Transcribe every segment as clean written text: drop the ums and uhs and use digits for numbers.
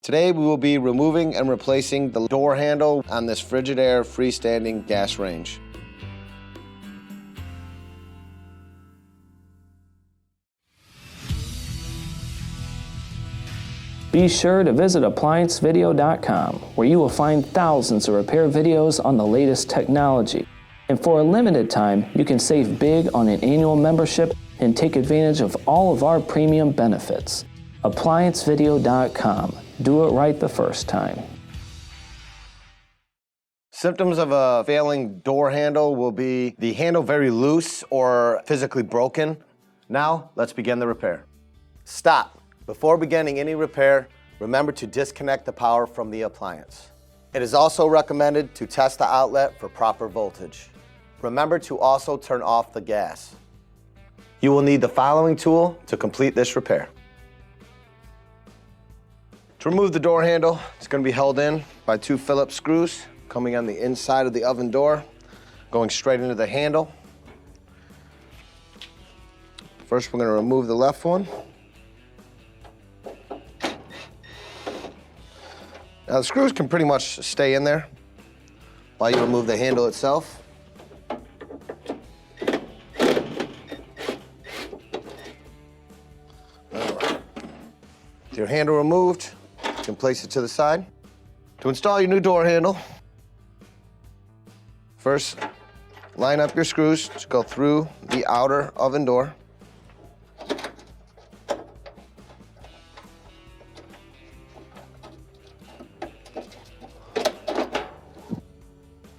Today we will be removing and replacing the door handle on this Frigidaire freestanding gas range. Be sure to visit ApplianceVideo.com, where you will find thousands of repair videos on the latest technology. And for a limited time, you can save big on an annual membership and take advantage of all of our premium benefits. ApplianceVideo.com. Do it right the first time. Symptoms of a failing door handle will be the handle very loose or physically broken. Now, let's begin the repair. Stop. Before beginning any repair, remember to disconnect the power from the appliance. It is also recommended to test the outlet for proper voltage. Remember to also turn off the gas. You will need the following tool to complete this repair. To remove the door handle, it's going to be held in by 2 Phillips screws coming on the inside of the oven door, going straight into the handle. First, we're going to remove the left one. Now the screws can pretty much stay in there while you remove the handle itself. All right. With your handle removed, you can place it to the side. To install your new door handle, first line up your screws to go through the outer oven door.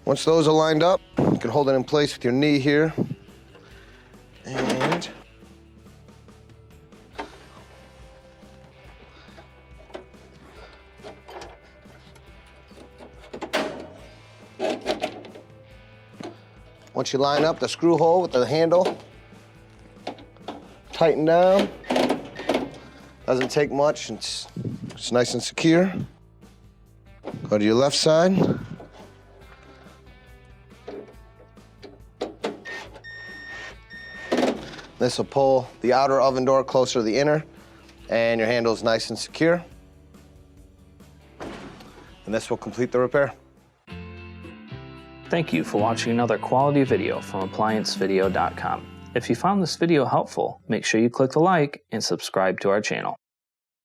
Once those are lined up, you can hold it in place with your knee here. And once you line up the screw hole with the handle, tighten down. Doesn't take much, it's nice and secure. Go to your left side. This will pull the outer oven door closer to the inner, and your handle is nice and secure. And this will complete the repair. Thank you for watching another quality video from ApplianceVideo.com. If you found this video helpful, make sure you click the like and subscribe to our channel.